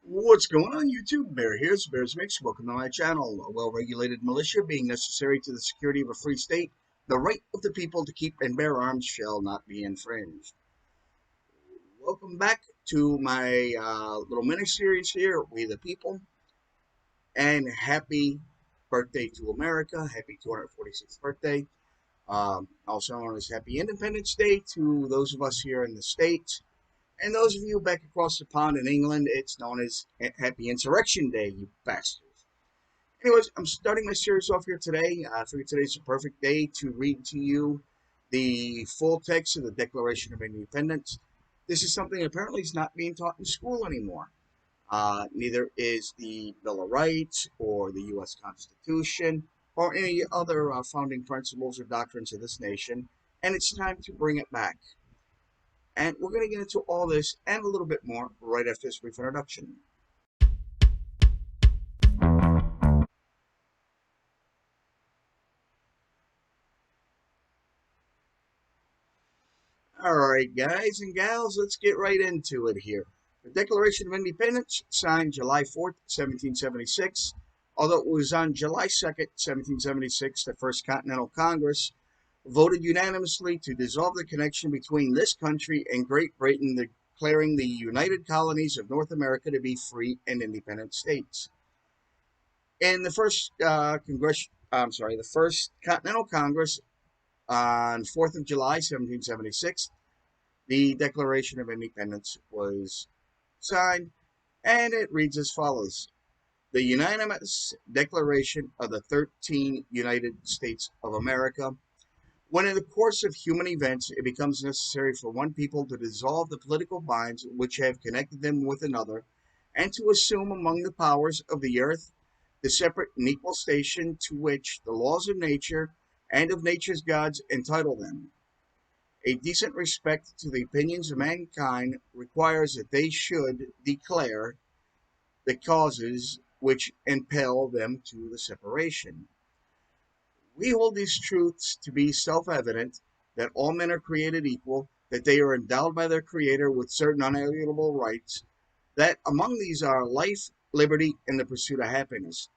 What's going on YouTube? Bear here, Bears Mix. Welcome to my channel. A well-regulated militia being necessary to the security of a free state, the right of the people to keep and bear arms shall not be infringed. Welcome back to my little mini-series here, We the People, and happy birthday to America. Happy 246th birthday. Also known as Happy Independence Day to those of us here in the States. And those of you back across the pond in England, it's known as Happy Insurrection Day, you bastards. Anyways, I'm starting my series off here today. I figured today's a perfect day to read to you the full text of the Declaration of Independence. This is something apparently is not being taught in school anymore. Neither is the Bill of Rights or the U.S. Constitution or any other founding principles or doctrines of this nation, and it's time to bring it back. And we're going to get into all this and a little bit more right after this brief introduction. Alright, guys and gals, let's get right into it here. The Declaration of Independence, signed July 4th, 1776. Although it was on July 2nd, 1776, the First Continental Congress voted unanimously to dissolve the connection between this country and Great Britain, declaring the United Colonies of North America to be free and independent states. In the first the First Continental Congress on 4th of July, 1776, the Declaration of Independence was signed, and it reads as follows: the unanimous declaration of the 13 United States of America. When in the course of human events it becomes necessary for one people to dissolve the political bonds which have connected them with another, and to assume among the powers of the earth the separate and equal station to which the laws of nature and of nature's gods entitle them, a decent respect to the opinions of mankind requires that they should declare the causes which impel them to the separation. We hold these truths to be self-evident, that all men are created equal, that they are endowed by their Creator with certain unalienable rights, that among these are life, liberty, and the pursuit of happiness,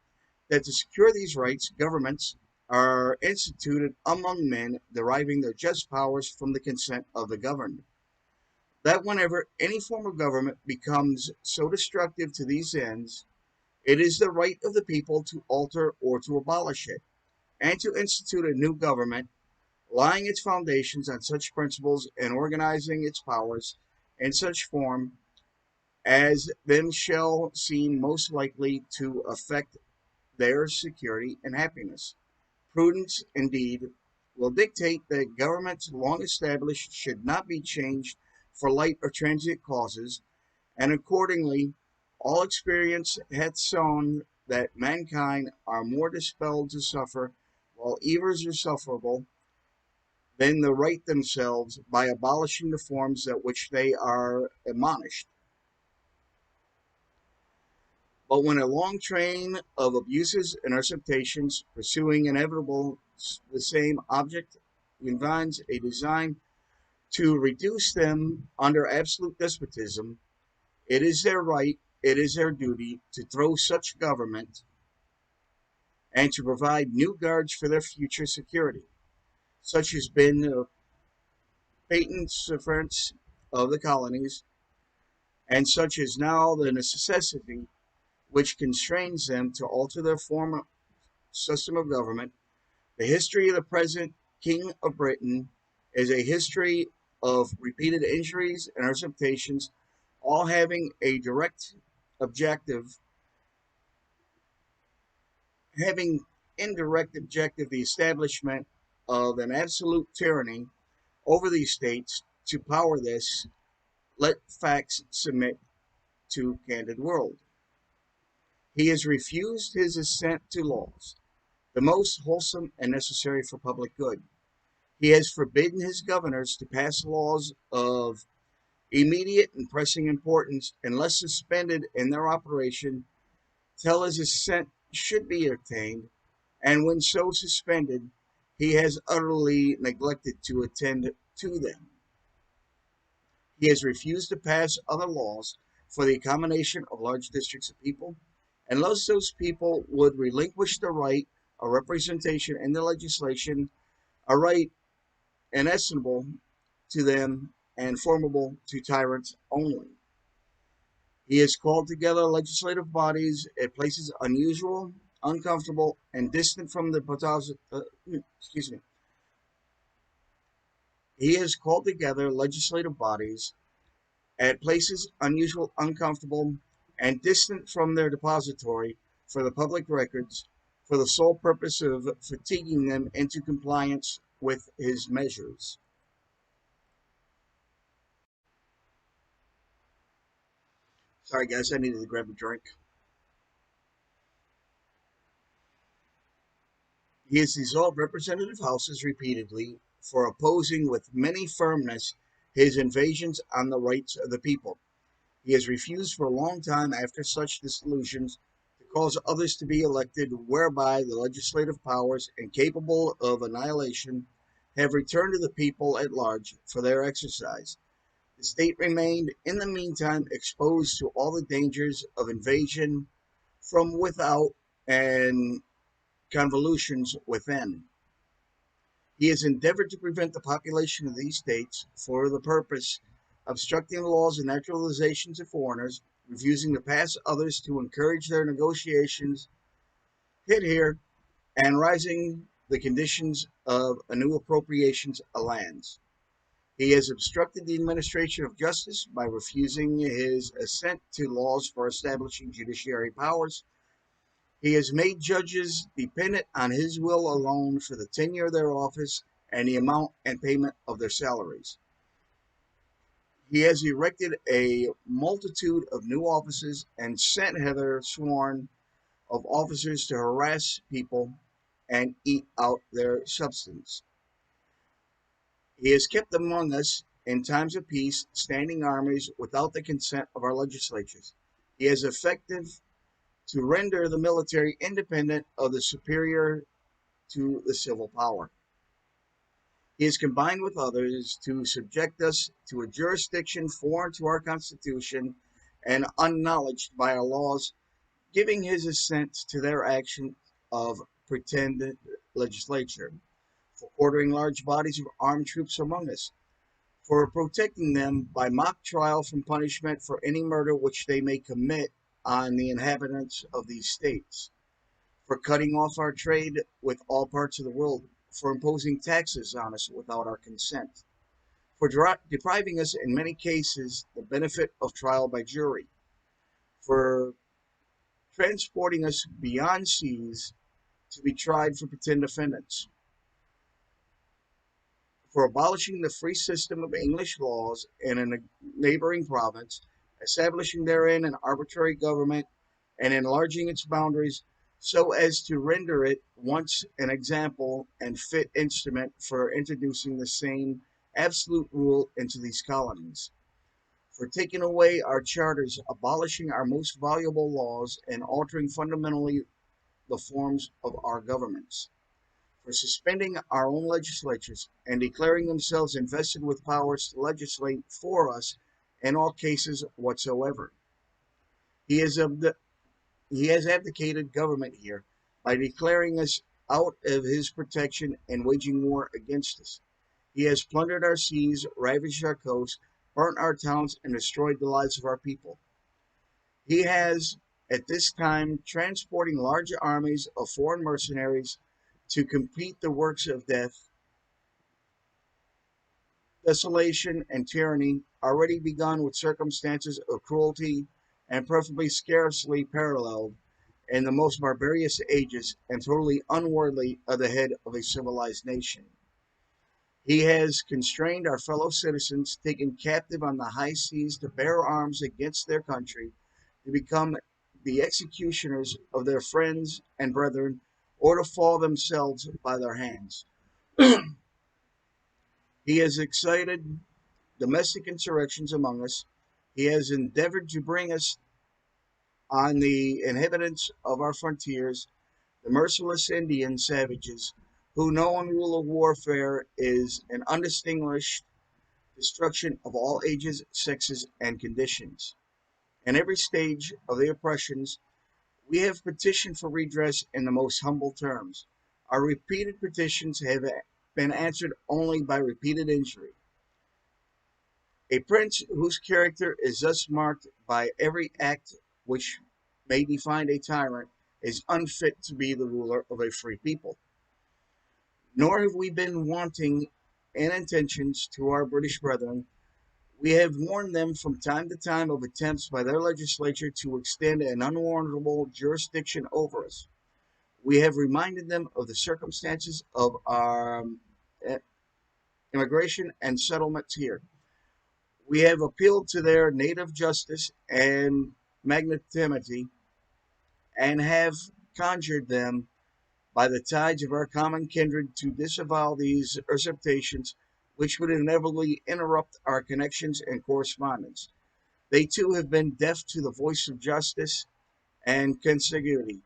that to secure these rights, governments are instituted among men, deriving their just powers from the consent of the governed, that whenever any form of government becomes so destructive to these ends, it is the right of the people to alter or to abolish it, and to institute a new government, laying its foundations on such principles and organizing its powers in such form as them shall seem most likely to affect their security and happiness. Prudence, indeed, will dictate that governments long established should not be changed for light or transient causes, and accordingly all experience hath shown that mankind are more disposed to suffer while evils are sufferable than the right themselves by abolishing the forms at which they are admonished. But when a long train of abuses and usurpations, pursuing inevitable the same object, invades a design to reduce them under absolute despotism, it is their right, it is their duty to throw such government and to provide new guards for their future security. Such has been the patent sufferance of the colonies, and such is now the necessity which constrains them to alter their former system of government. The history of the present King of Britain is a history of repeated injuries and usurpations, all having a direct objective, having indirect objective the establishment of an absolute tyranny over these states. To power this, let facts submit to candid world. He has refused his assent to laws, the most wholesome and necessary for public good. He has forbidden his governors to pass laws of immediate and pressing importance unless suspended in their operation till his assent should be obtained, and when so suspended, he has utterly neglected to attend to them. He has refused to pass other laws for the accommodation of large districts of people, unless those people would relinquish the right of representation in the legislation, a right inestimable to them and formable to tyrants only. He has called together legislative bodies at places unusual, uncomfortable, and distant from the excuse me. He has called together legislative bodies at places unusual, uncomfortable, and distant from their depository for the public records, for the sole purpose of fatiguing them into compliance with his measures. Sorry, guys, I needed to grab a drink. He has dissolved representative houses repeatedly for opposing with many firmness his invasions on the rights of the people. He has refused for a long time after such dissolutions to cause others to be elected, whereby the legislative powers, incapable of annihilation, have returned to the people at large for their exercise. The state remained, in the meantime, exposed to all the dangers of invasion from without and convulsions within. He has endeavored to prevent the population of these states for the purpose of obstructing the laws and naturalizations of foreigners, refusing to pass others to encourage their negotiations hit here, and rising the conditions of a new appropriations of lands. He has obstructed the administration of justice by refusing his assent to laws for establishing judiciary powers. He has made judges dependent on his will alone for the tenure of their office and the amount and payment of their salaries. He has erected a multitude of new offices and sent hither sworn of officers to harass people and eat out their substance. He has kept among us, in times of peace, standing armies without the consent of our legislatures. He has effected to render the military independent of the superior to the civil power. He has combined with others to subject us to a jurisdiction foreign to our Constitution and unknowledged by our laws, giving his assent to their action of pretended legislature, for ordering large bodies of armed troops among us, for protecting them by mock trial from punishment for any murder which they may commit on the inhabitants of these states, for cutting off our trade with all parts of the world, for imposing taxes on us without our consent, for depriving us in many cases the benefit of trial by jury, for transporting us beyond seas to be tried for pretend defendants, for abolishing the free system of English laws in a neighboring province, establishing therein an arbitrary government, and enlarging its boundaries so as to render it once an example and fit instrument for introducing the same absolute rule into these colonies, for taking away our charters, abolishing our most valuable laws, and altering fundamentally the forms of our governments, for suspending our own legislatures and declaring themselves invested with powers to legislate for us in all cases whatsoever. He has, he has abdicated government here by declaring us out of his protection and waging war against us. He has plundered our seas, ravaged our coasts, burnt our towns, and destroyed the lives of our people. He has, at this time, transporting large armies of foreign mercenaries to complete the works of death, desolation, and tyranny already begun with circumstances of cruelty and perfectly scarcely paralleled in the most barbarous ages and totally unworthy of the head of a civilized nation. He has constrained our fellow citizens taken captive on the high seas to bear arms against their country, to become the executioners of their friends and brethren, or to fall themselves by their hands. He has excited domestic insurrections among us. He has endeavored to bring us on the inhabitants of our frontiers, the merciless Indian savages, who know in rule of warfare is an undistinguished destruction of all ages, sexes, and conditions. In every stage of the oppressions, we have petitioned for redress in the most humble terms. Our repeated petitions have been answered only by repeated injury. A prince whose character is thus marked by every act which may define a tyrant is unfit to be the ruler of a free people. Nor have we been wanting in intentions to our British brethren. We have warned them from time to time of attempts by their legislature to extend an unwarrantable jurisdiction over us. We have reminded them of the circumstances of our immigration and settlements here. We have appealed to their native justice and magnanimity and have conjured them by the tides of our common kindred to disavow these usurpations which would inevitably interrupt our connections and correspondence. They too have been deaf to the voice of justice and contiguity.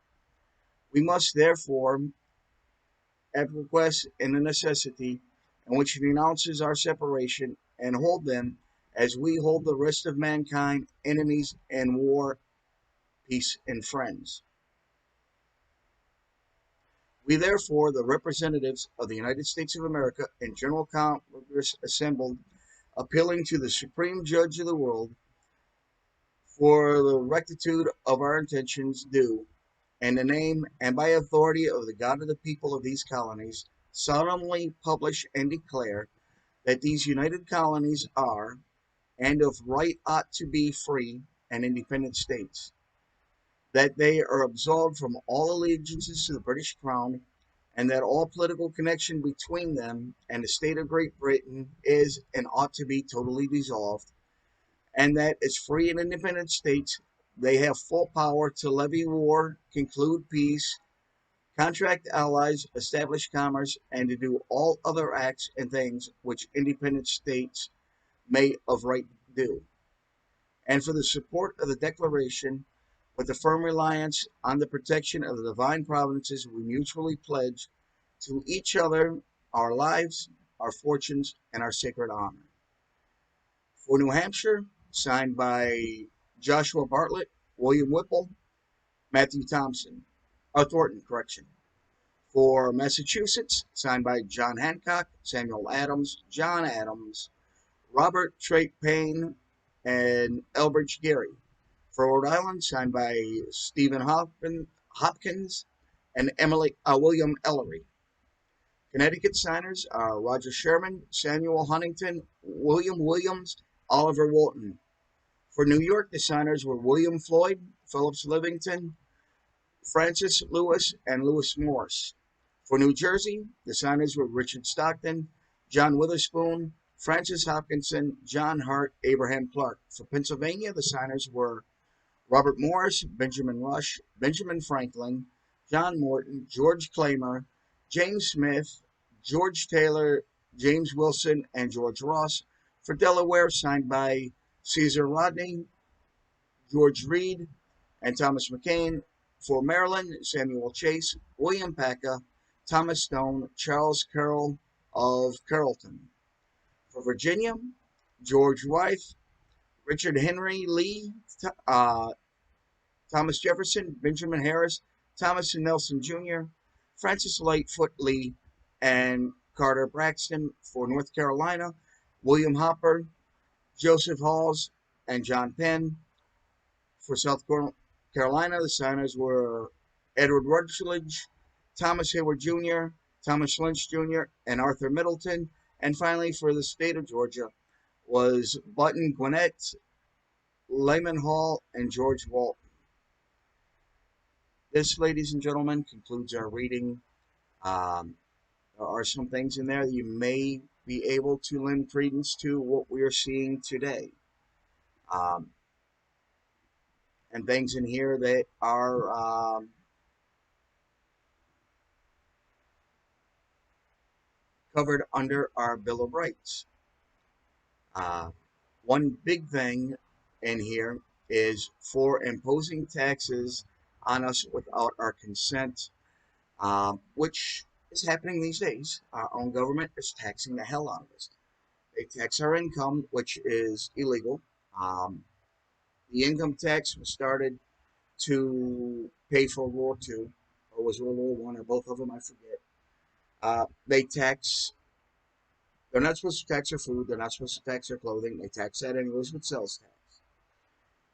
We must therefore, at request and the necessity in which denounces our separation, and hold them as we hold the rest of mankind, enemies and war, peace and friends. We therefore, the representatives of the United States of America in General Congress assembled, appealing to the Supreme Judge of the world for the rectitude of our intentions, do, in the name and by authority of the God of the people of these colonies, solemnly publish and declare that these united colonies are, and of right ought to be, free and independent states, that they are absolved from all allegiances to the British Crown, and that all political connection between them and the state of Great Britain is and ought to be totally dissolved, and that as free and independent states they have full power to levy war, conclude peace, contract allies, establish commerce, and to do all other acts and things which independent states may of right do. And for the support of the Declaration, with the firm reliance on the protection of the divine providences, we mutually pledge to each other our lives, our fortunes, and our sacred honor. For New Hampshire, signed by Joshua Bartlett, William Whipple, Matthew Thompson, Thornton, correction. For Massachusetts, signed by John Hancock, Samuel Adams, John Adams, Robert Trait Payne, and Elbridge Gerry. For Rhode Island, signed by Stephen Hopkins and William Ellery. Connecticut signers are Roger Sherman, Samuel Huntington, William Williams, Oliver Walton. For New York, the signers were William Floyd, Phillips Livington, Francis Lewis, and Lewis Morris. For New Jersey, the signers were Richard Stockton, John Witherspoon, Francis Hopkinson, John Hart, Abraham Clark. For Pennsylvania, the signers were Robert Morris, Benjamin Rush, Benjamin Franklin, John Morton, George Claymore, James Smith, George Taylor, James Wilson, and George Ross. For Delaware, signed by Caesar Rodney, George Reed, and Thomas McCain. For Maryland, Samuel Chase, William Paca, Thomas Stone, Charles Carroll of Carrollton. For Virginia, George Wythe, Richard Henry Lee, Thomas Jefferson, Benjamin Harris, Thomas and Nelson Jr., Francis Lightfoot Lee, and Carter Braxton. For North Carolina, William Hopper, Joseph Halls, and John Penn. For South Carolina, the signers were Edward Rutledge, Thomas Hayward Jr., Thomas Lynch Jr., and Arthur Middleton. And finally, for the state of Georgia, was Button Gwinnett, Lyman Hall, and George Walton. This, ladies and gentlemen, concludes our reading. There are some things in there that you may be able to lend credence to what we are seeing today. And things in here that are covered under our Bill of Rights. One big thing in here is for imposing taxes on us without our consent, which is happening these days. Our own government is taxing the hell out of us. They tax our income, which is illegal. The income tax was started to pay for World War II, or was World War One, or both of them, I forget. They tax. They're not supposed to tax your food. They're not supposed to tax your clothing. They tax that anyways with sales tax.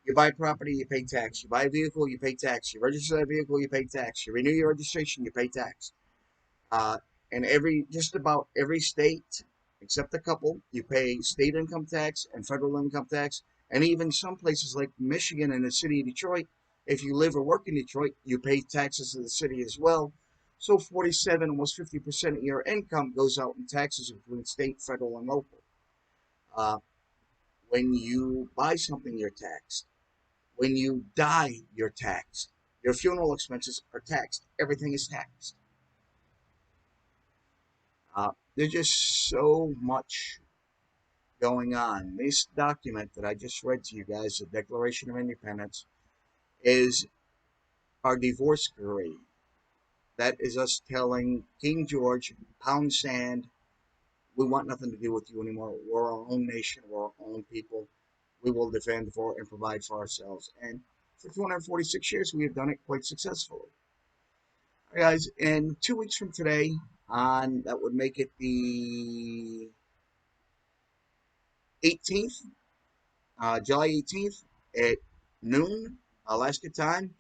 You buy property, you pay tax. You buy a vehicle, you pay tax. You register that vehicle, you pay tax. You renew your registration, you pay tax. Uh, in just about every state, except a couple, you pay state income tax and federal income tax. And even some places like Michigan and the city of Detroit, if you live or work in Detroit, you pay taxes to the city as well. So 47, almost 50% of your income goes out in taxes between state, federal, and local. Uh, when you buy something, you're taxed. When you die, you're taxed. Your funeral expenses are taxed. Everything is taxed. There's just so much going on. This document that I just read to you guys, the Declaration of Independence, is our divorce decree. That is us telling King George, pound sand, we want nothing to do with you anymore. We're our own nation. We're our own people. We will defend for and provide for ourselves. And for 246 years, we have done it quite successfully. All right, guys, in 2 weeks from today, on that would make it the 18th, July 18th at noon, Alaska time,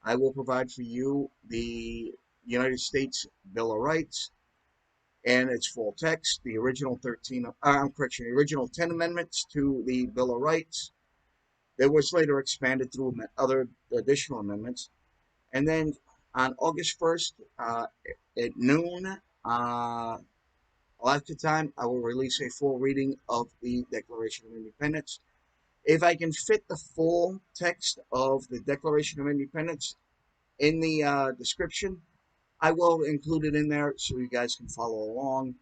I will provide for you the United States Bill of Rights and its full text, the original the original 10 amendments to the Bill of Rights. That was later expanded through other additional amendments. And then on August 1st at noon, Alaska time, I will release a full reading of the Declaration of Independence. If I can fit the full text of the Declaration of Independence in the description, I will include it in there so you guys can follow along.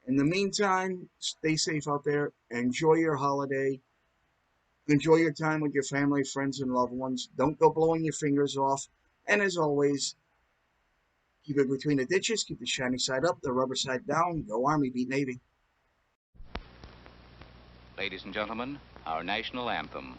In the meantime, stay safe out there. Enjoy your holiday. Enjoy your time with your family, friends, and loved ones. Don't go blowing your fingers off. And as always, keep it between the ditches. Keep the shiny side up, the rubber side down. Go Army, beat Navy. Ladies and gentlemen, our national anthem.